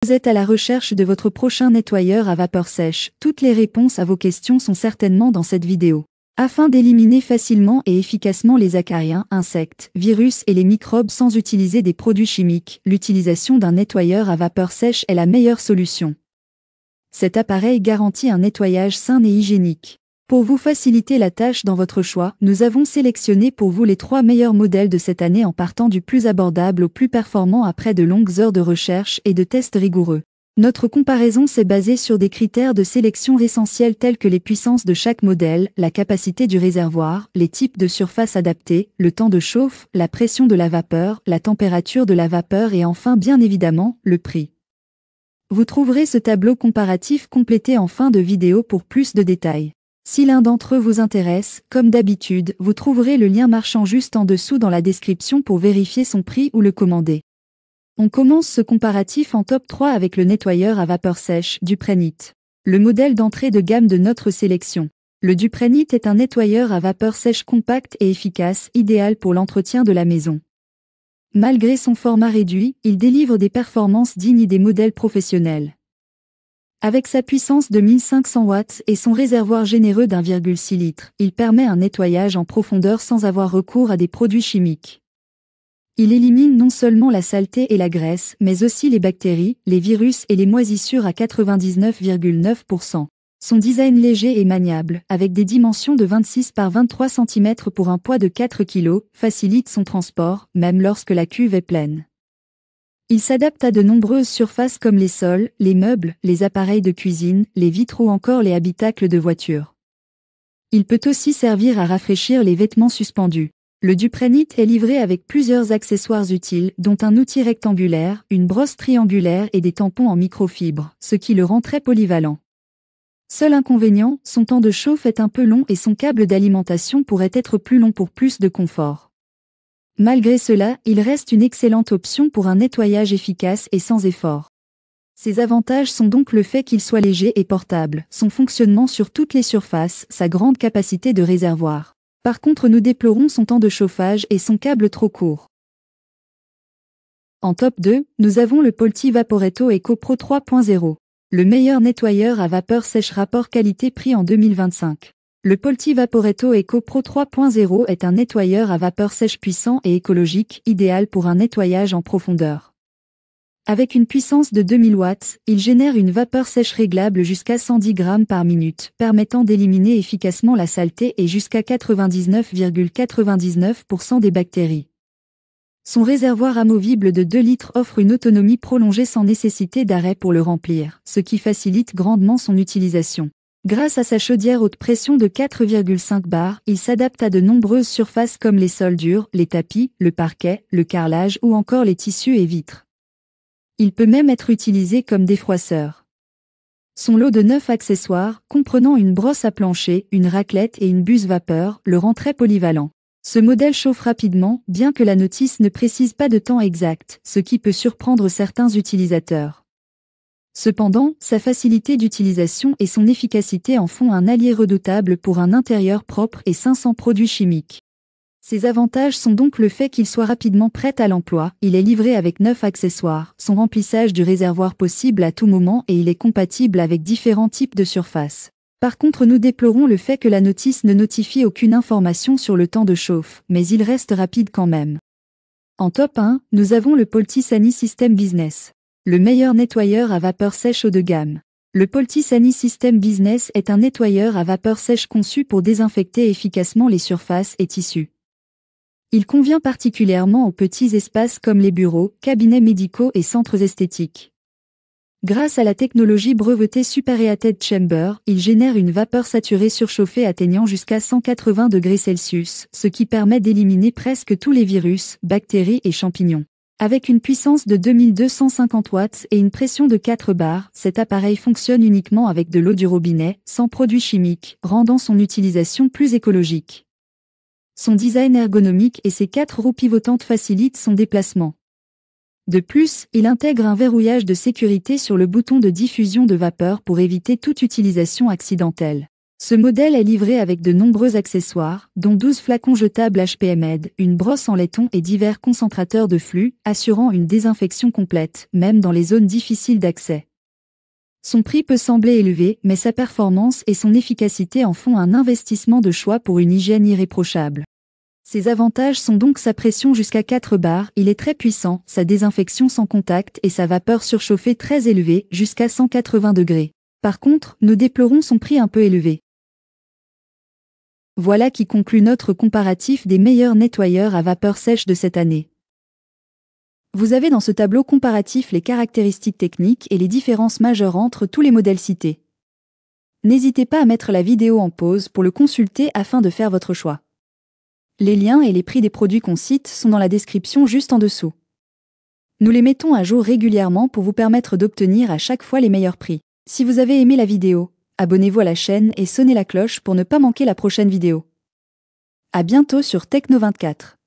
Vous êtes à la recherche de votre prochain nettoyeur à vapeur sèche. Toutes les réponses à vos questions sont certainement dans cette vidéo. Afin d'éliminer facilement et efficacement les acariens, insectes, virus et les microbes sans utiliser des produits chimiques, l'utilisation d'un nettoyeur à vapeur sèche est la meilleure solution. Cet appareil garantit un nettoyage sain et hygiénique. Pour vous faciliter la tâche dans votre choix, nous avons sélectionné pour vous les 3 meilleurs modèles de cette année en partant du plus abordable au plus performant après de longues heures de recherche et de tests rigoureux. Notre comparaison s'est basée sur des critères de sélection essentiels tels que les puissances de chaque modèle, la capacité du réservoir, les types de surface adaptés, le temps de chauffe, la pression de la vapeur, la température de la vapeur et enfin bien évidemment, le prix. Vous trouverez ce tableau comparatif complété en fin de vidéo pour plus de détails. Si l'un d'entre eux vous intéresse, comme d'habitude, vous trouverez le lien marchand juste en dessous dans la description pour vérifier son prix ou le commander. On commence ce comparatif en top 3 avec le nettoyeur à vapeur sèche Duprenit. Le modèle d'entrée de gamme de notre sélection. Le Duprenit est un nettoyeur à vapeur sèche compact et efficace, idéal pour l'entretien de la maison. Malgré son format réduit, il délivre des performances dignes des modèles professionnels. Avec sa puissance de 1500 watts et son réservoir généreux d'1,6 litre, il permet un nettoyage en profondeur sans avoir recours à des produits chimiques. Il élimine non seulement la saleté et la graisse, mais aussi les bactéries, les virus et les moisissures à 99,9%. Son design léger et maniable, avec des dimensions de 26 par 23 cm pour un poids de 4 kg, facilite son transport, même lorsque la cuve est pleine. Il s'adapte à de nombreuses surfaces comme les sols, les meubles, les appareils de cuisine, les vitres ou encore les habitacles de voitures. Il peut aussi servir à rafraîchir les vêtements suspendus. Le Duprenit est livré avec plusieurs accessoires utiles, dont un outil rectangulaire, une brosse triangulaire et des tampons en microfibre, ce qui le rend très polyvalent. Seul inconvénient, son temps de chauffe est un peu long et son câble d'alimentation pourrait être plus long pour plus de confort. Malgré cela, il reste une excellente option pour un nettoyage efficace et sans effort. Ses avantages sont donc le fait qu'il soit léger et portable, son fonctionnement sur toutes les surfaces, sa grande capacité de réservoir. Par contre, nous déplorons son temps de chauffage et son câble trop court. En top 2, nous avons le Polti Vaporetto Eco Pro 3.0, le meilleur nettoyeur à vapeur sèche rapport qualité-prix en 2025. Le Polti Vaporetto Eco Pro 3.0 est un nettoyeur à vapeur sèche puissant et écologique, idéal pour un nettoyage en profondeur. Avec une puissance de 2000 watts, il génère une vapeur sèche réglable jusqu'à 110 grammes par minute, permettant d'éliminer efficacement la saleté et jusqu'à 99,99% des bactéries. Son réservoir amovible de 2 litres offre une autonomie prolongée sans nécessité d'arrêt pour le remplir, ce qui facilite grandement son utilisation. Grâce à sa chaudière haute pression de 4,5 bars, il s'adapte à de nombreuses surfaces comme les sols durs, les tapis, le parquet, le carrelage ou encore les tissus et vitres. Il peut même être utilisé comme défroisseur. Son lot de 9 accessoires, comprenant une brosse à plancher, une raclette et une buse vapeur, le rend très polyvalent. Ce modèle chauffe rapidement, bien que la notice ne précise pas de temps exact, ce qui peut surprendre certains utilisateurs. Cependant, sa facilité d'utilisation et son efficacité en font un allié redoutable pour un intérieur propre et sain sans produits chimiques. Ses avantages sont donc le fait qu'il soit rapidement prêt à l'emploi, il est livré avec 9 accessoires, son remplissage du réservoir possible à tout moment et il est compatible avec différents types de surfaces. Par contre, nous déplorons le fait que la notice ne notifie aucune information sur le temps de chauffe, mais il reste rapide quand même. En top 1, nous avons le Polti Sani System Business. Le meilleur nettoyeur à vapeur sèche haut de gamme. Le Polti Sani System Business est un nettoyeur à vapeur sèche conçu pour désinfecter efficacement les surfaces et tissus. Il convient particulièrement aux petits espaces comme les bureaux, cabinets médicaux et centres esthétiques. Grâce à la technologie brevetée Superheated Chamber, il génère une vapeur saturée surchauffée atteignant jusqu'à 180 degrés Celsius, ce qui permet d'éliminer presque tous les virus, bactéries et champignons. Avec une puissance de 2250 watts et une pression de 4 bars, cet appareil fonctionne uniquement avec de l'eau du robinet, sans produits chimiques, rendant son utilisation plus écologique. Son design ergonomique et ses 4 roues pivotantes facilitent son déplacement. De plus, il intègre un verrouillage de sécurité sur le bouton de diffusion de vapeur pour éviter toute utilisation accidentelle. Ce modèle est livré avec de nombreux accessoires, dont 12 flacons jetables HPMED, une brosse en laiton et divers concentrateurs de flux, assurant une désinfection complète, même dans les zones difficiles d'accès. Son prix peut sembler élevé, mais sa performance et son efficacité en font un investissement de choix pour une hygiène irréprochable. Ses avantages sont donc sa pression jusqu'à 4 bars, il est très puissant, sa désinfection sans contact et sa vapeur surchauffée très élevée, jusqu'à 180 degrés. Par contre, nous déplorons son prix un peu élevé. Voilà qui conclut notre comparatif des meilleurs nettoyeurs à vapeur sèche de cette année. Vous avez dans ce tableau comparatif les caractéristiques techniques et les différences majeures entre tous les modèles cités. N'hésitez pas à mettre la vidéo en pause pour le consulter afin de faire votre choix. Les liens et les prix des produits qu'on cite sont dans la description juste en dessous. Nous les mettons à jour régulièrement pour vous permettre d'obtenir à chaque fois les meilleurs prix. Si vous avez aimé la vidéo, abonnez-vous à la chaîne et sonnez la cloche pour ne pas manquer la prochaine vidéo. À bientôt sur Techno24.